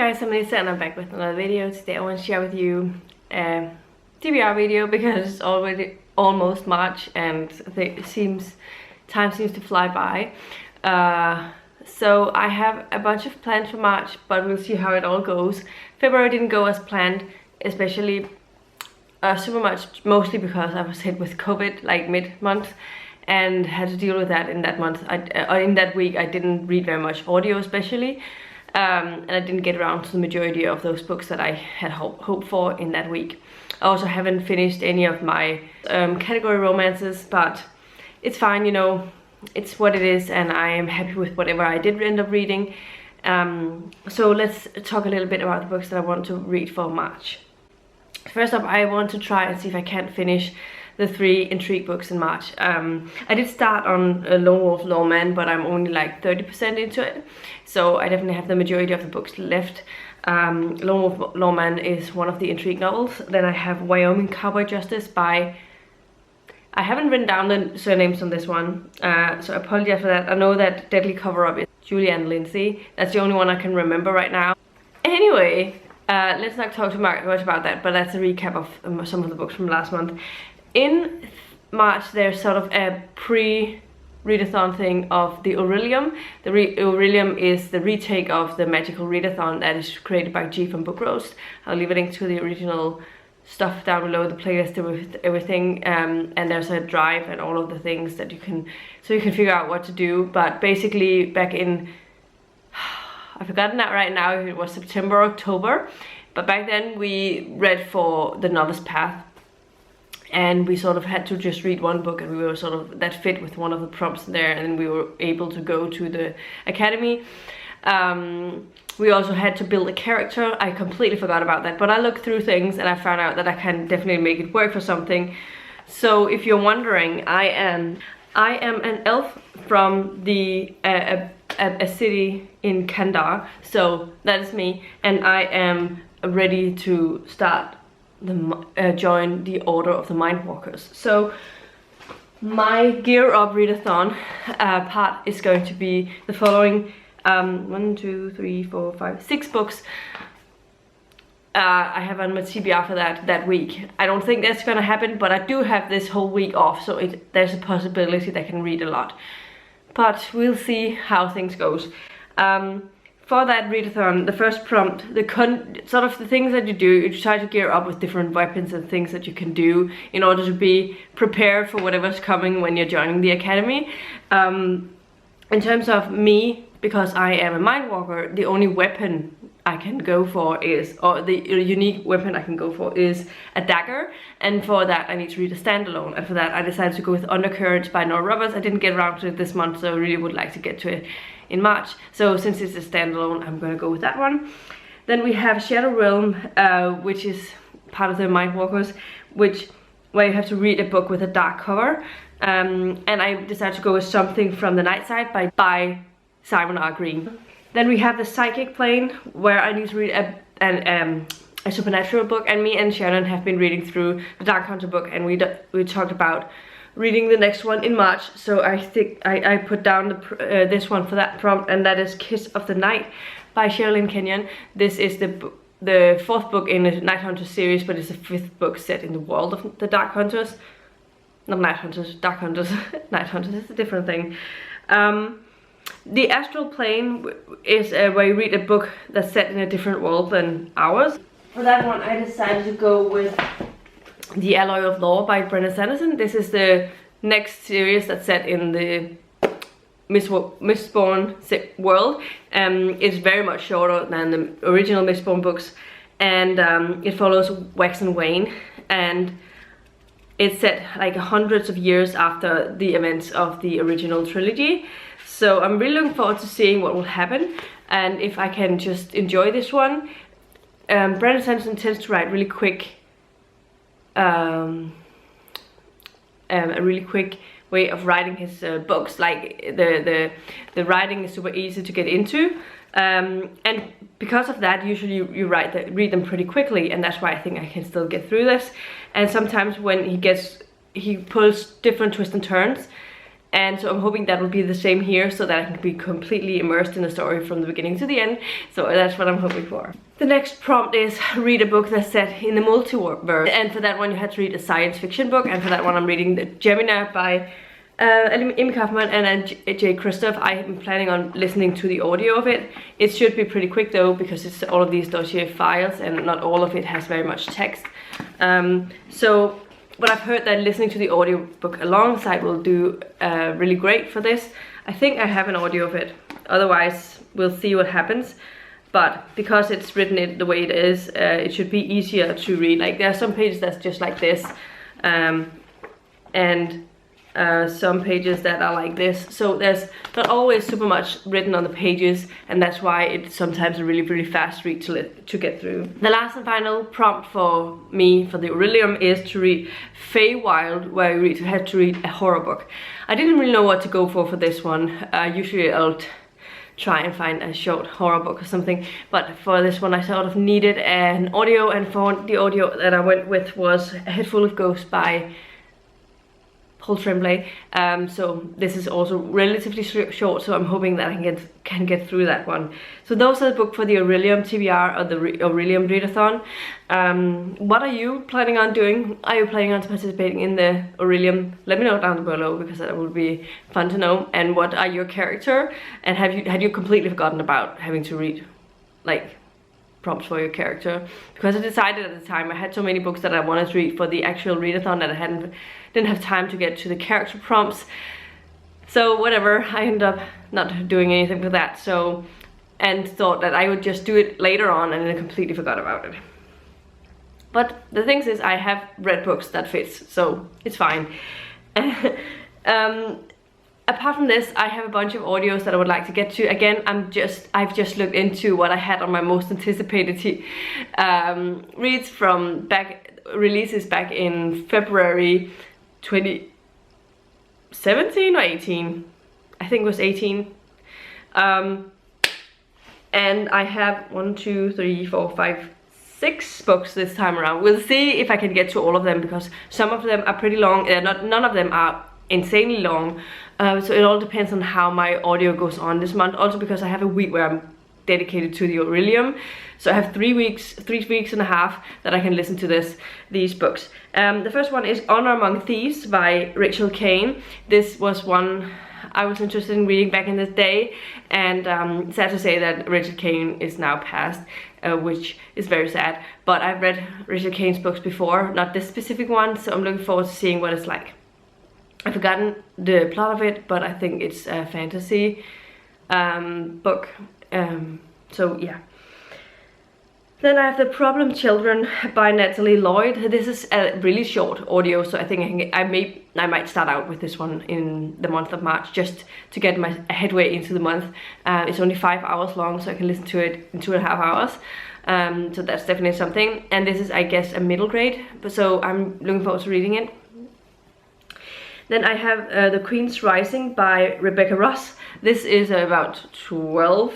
guys, I'm Lisa and I'm back with another video. Today I want to share with you a TBR video because it's already almost March and time seems to fly by. So I have a bunch of plans for March, but we'll see how it all goes. February didn't go as planned, especially super much, mostly because I was hit with COVID like mid-month and had to deal with that in that month. In that week I didn't read very much audio especially. And I didn't get around to the majority of those books that I had hoped for in that week. I also haven't finished any of my category romances, but it's fine, you know, it's what it is, and I am happy with whatever I did end up reading. So let's talk a little bit about the books that I want to read for March. First up, I want to try and see if I can finish the 3 intrigue books in March. I did start on Lone Wolf Lawman, but I'm only like 30% into it, so I definitely have the majority of the books left. Lone Wolf Lawman is one of the intrigue novels. Then I have Wyoming Cowboy Justice by... I haven't written down the surnames on this one, so I apologize for that. I know that Deadly Cover-Up is Julianne Lindsay. That's the only one I can remember right now. Anyway, let's not talk too much about that, but that's a recap of some of the books from last month. In March, there's sort of a pre-readathon thing of the Orillium. The Orillium is the retake of the magical readathon that is created by G from Book Roast. I'll leave a link to the original stuff down below, the playlist with everything, and there's a drive and all of the things that you can figure out what to do. But basically back in, I've forgotten that right now if it was September or October, but back then we read for the Novice Path. And we sort of had to just read one book, and we were sort of, that fit with one of the prompts there, and we were able to go to the academy. We also had to build a character. I completely forgot about that, but I looked through things and I found out that I can definitely make it work for something. So if you're wondering, I am an elf from a city in Kandar, so that is me, and I am ready to start join the Order of the Mindwalkers. So my Gear Up Readathon part is going to be the following: 1, 2, 3, 4, 5, 6 books. I have on my TBR for that week. I don't think that's gonna happen, but I do have this whole week off, so there's a possibility that I can read a lot. But we'll see how things goes. For that readathon, the first prompt, sort of the things that you do, you try to gear up with different weapons and things that you can do in order to be prepared for whatever's coming when you're joining the academy. In terms of me, because I am a Mindwalker, the only weapon I can go for is, or the unique weapon I can go for is a dagger, and for that I need to read a standalone, and for that I decided to go with Undercurrents by Nora Roberts. I didn't get around to it this month, so I really would like to get to it in March. So since it's a standalone, I'm gonna go with that one. Then we have Shadow Realm, which is part of the Mindwalkers, where you have to read a book with a dark cover. And I decided to go with Something from the Night Side by Simon R. Green. Then we have the Psychic Plane, where I need to read a supernatural book, and me and Shannon have been reading through the Dark Hunter book, and we talked about reading the next one in March. So I think I put down this one for that prompt, and that is Kiss of the Night by Sherilyn Kenyon. This is the 4th book in the Night Hunter series, but it's the 5th book set in the world of the Dark Hunters. Not Night Hunters, Dark Hunters. Night Hunters is a different thing. The Astral Plane is where you read a book that's set in a different world than ours. For that one, I decided to go with The Alloy of Law by Brenda Sanderson. This is the next series that's set in the Mistborn world. It's very much shorter than the original Mistborn books, and it follows Wax and Wayne, and it's set like hundreds of years after the events of the original trilogy. So I'm really looking forward to seeing what will happen, and if I can just enjoy this one. Brandon Sanderson tends to write really quick, a really quick way of writing his books. Like the writing is super easy to get into, and because of that, usually you read them pretty quickly, and that's why I think I can still get through this. And sometimes when he pulls different twists and turns, And so I'm hoping that will be the same here, so that I can be completely immersed in the story from the beginning to the end. So that's what I'm hoping for. The next prompt is read a book that's set in the multiverse. And for that one you had to read a science fiction book, and for that one I'm reading The Gemini by Amy Kaufman and J. Christoph. I'm planning on listening to the audio of it. It should be pretty quick though, because it's all of these dossier files and not all of it has very much text. But I've heard that listening to the audiobook alongside will do really great for this. I think I have an audio of it, otherwise we'll see what happens. But because it's written it the way it is, it should be easier to read. Like there are some pages that's just like this, and some pages that are like this, so there's not always super much written on the pages, and that's why it's sometimes a really fast read to get through. The last and final prompt for me for the Orillium is to read Feywild, where you have to read a horror book. I didn't really know what to go for this one. Usually I'll try and find a short horror book or something, but for this one I sort of needed an audio, and for the audio that I went with was A Head Full of Ghosts by Paul Tremblay. So this is also relatively short, so I'm hoping that I can get through that one. So those are the books for the Orillium TBR, or the Orillium Readathon. What are you planning on doing? Are you planning on participating in the Orillium? Let me know down below, because that would be fun to know. And what are your character? And had you completely forgotten about having to read like prompts for your character? Because I decided at the time I had so many books that I wanted to read for the actual readathon that I didn't have time to get to the character prompts. So whatever, I ended up not doing anything with that. So, and thought that I would just do it later on, and then I completely forgot about it. But the thing is, I have read books that fits, so it's fine. Apart from this, I have a bunch of audios that I would like to get to. Again, I've just looked into what I had on my most anticipated reads from releases back in February 2017 or 18. I think it was 18. And I have 1, 2, 3, 4, 5, 6 books this time around. We'll see if I can get to all of them, because some of them are pretty long. None of them are insanely long. So it all depends on how my audio goes on this month. Also because I have a week where I'm dedicated to the Orillium, so I have 3 weeks and a half that I can listen to these books. The first one is Honor Among Thieves by Rachel Kane. This was one I was interested in reading back in the day, and sad to say that Rachel Kane is now passed, which is very sad. But I've read Rachel Kane's books before, not this specific one, so I'm looking forward to seeing what it's like. I've forgotten the plot of it, but I think it's a fantasy book. So yeah. Then I have The Problem Children by Natalie Lloyd. This is a really short audio, so I think I might start out with this one in the month of March, just to get my headway into the month. It's only 5 hours long, so I can listen to it in 2.5 hours. So that's definitely something. And this is, I guess, a middle grade, so I'm looking forward to reading it. Then I have The Queen's Rising by Rebecca Ross. This is about 12,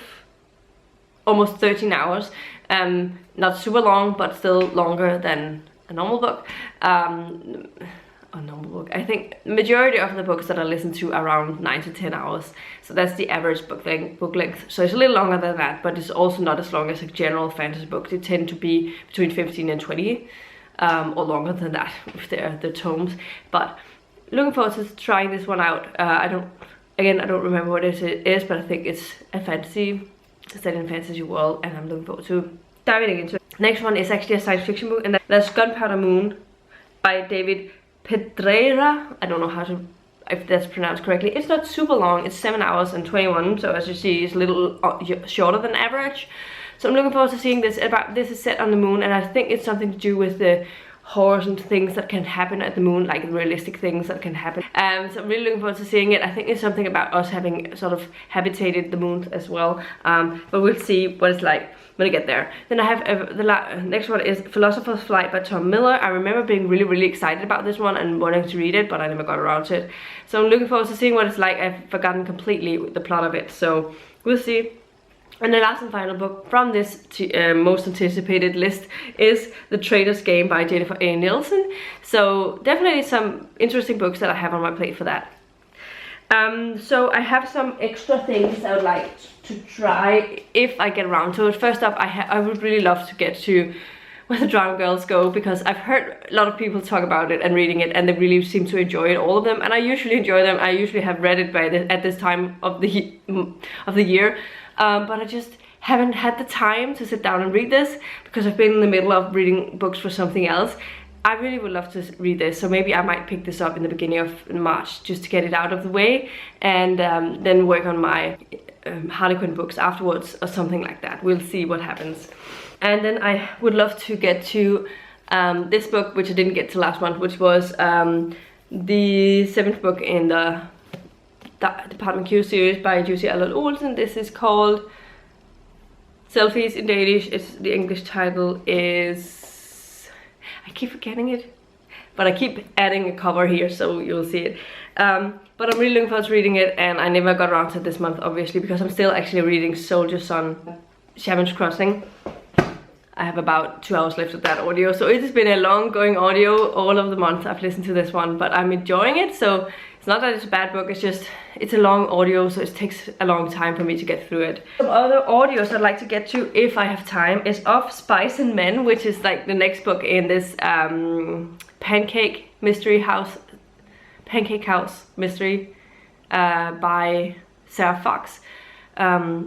almost 13 hours. Not super long, but still longer than a normal book. I think the majority of the books that I listen to are around 9 to 10 hours. So that's the average book length. So it's a little longer than that, but it's also not as long as a general fantasy book. They tend to be between 15 and 20, or longer than that if they're the tomes. But looking forward to trying this one out. I don't remember what it is, but I think it's a fantasy, set in fantasy world, and I'm looking forward to diving into it. Next one is actually a science fiction book, and that's Gunpowder Moon by David Pedreira. I don't know if that's pronounced correctly. It's not super long. It's 7 hours and 21, so as you see, it's a little shorter than average. So I'm looking forward to seeing this. This is set on the moon, and I think it's something to do with the horrors and things that can happen at the moon, like realistic things that can happen. So I'm really looking forward to seeing it. I think it's something about us having sort of habitated the moon as well. But we'll see what it's like when I get there. Then I have the next one is Philosopher's Flight by Tom Miller. I remember being really excited about this one and wanting to read it, but I never got around to it. So I'm looking forward to seeing what it's like. I've forgotten completely the plot of it, so we'll see. And the last and final book from this most anticipated list is The Traitor's Game by Jennifer A. Nielsen. So definitely some interesting books that I have on my plate for that. So I have some extra things I would like to try if I get around to it. First up, I would really love to get to Where the Drowned Girls Go, because I've heard a lot of people talk about it and reading it, and they really seem to enjoy it, all of them, and I usually enjoy them. I usually have read it at this time of the year, but I just haven't had the time to sit down and read this because I've been in the middle of reading books for something else. I really would love to read this, so maybe I might pick this up in the beginning of March just to get it out of the way, and then work on my Harlequin books afterwards or something like that. We'll see what happens. And then I would love to get to this book, which I didn't get to last month, which was the 7th book in the Department Q series by Jussi Adler Olsen. This is called Selfies in Danish. The English title is... I keep forgetting it, but I keep adding a cover here so you'll see it. But I'm really looking forward to reading it, and I never got around to it this month, obviously, because I'm still actually reading Soldier Son Shaman's Crossing. I have about 2 hours left of that audio, so it has been a long going audio all of the month I've listened to this one, but I'm enjoying it. So it's not that it's a bad book, it's just it's a long audio, so it takes a long time for me to get through it. Some other audios I'd like to get to if I have time is Of Spice and Men, which is like the next book in this Pancake House mystery by Sarah Fox.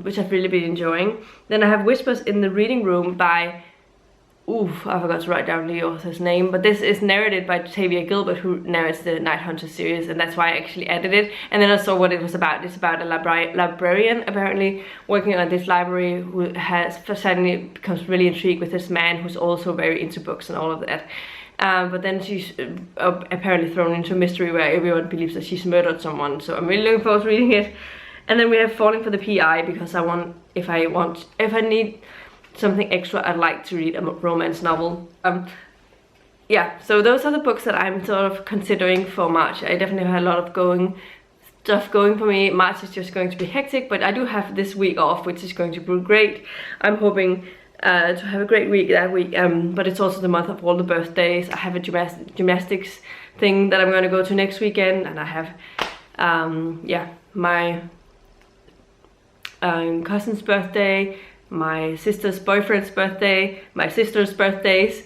Which I've really been enjoying. Then I have Whispers in the Reading Room by, I forgot to write down the author's name, but this is narrated by TBR Gilbert, who narrates the Night Hunter series, and that's why I actually added it. And then I saw what it was about. It's about a librarian apparently working on this library who has suddenly becomes really intrigued with this man who's also very into books and all of that. But then she's apparently thrown into a mystery where everyone believes that she's murdered someone. So I'm really looking forward to reading it. And then we have Falling for the PI, because if I need something extra, I'd like to read a romance novel. Yeah, so those are the books that I'm sort of considering for March. I definitely have a lot of stuff going for me. March is just going to be hectic, but I do have this week off, which is going to be great. I'm hoping to have a great week that week, but it's also the month of all the birthdays. I have a gymnastics thing that I'm going to go to next weekend, and I have my cousin's birthday, my sister's boyfriend's birthday, my sister's birthdays,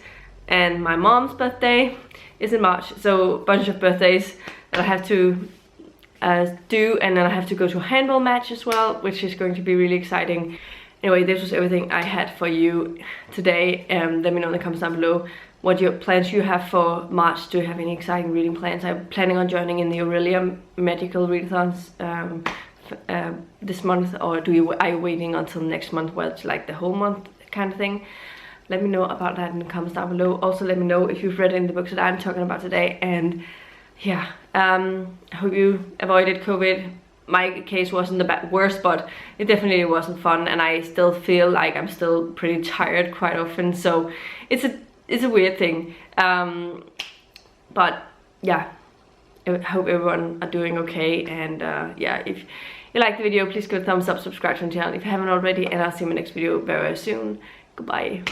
and my mom's birthday is in March. So a bunch of birthdays that I have to do, and then I have to go to a handball match as well, which is going to be really exciting. Anyway, this was everything I had for you today. Let me know in the comments down below what plans you have for March. Do you have any exciting reading plans? I'm planning on joining in the Orillium magical readathons this month, or are you waiting until next month where it's like the whole month kind of thing? Let me know about that in the comments down below. Also let me know if you've read any of the books that I'm talking about today, and yeah, I hope you avoided COVID. My case wasn't the worst, but it definitely wasn't fun, and I still feel like I'm still pretty tired quite often, so it's a weird thing, but yeah, I hope everyone are doing okay. And yeah, if you like the video, please give a thumbs up, subscribe to the channel if you haven't already, and I'll see you in my next video very soon. Goodbye.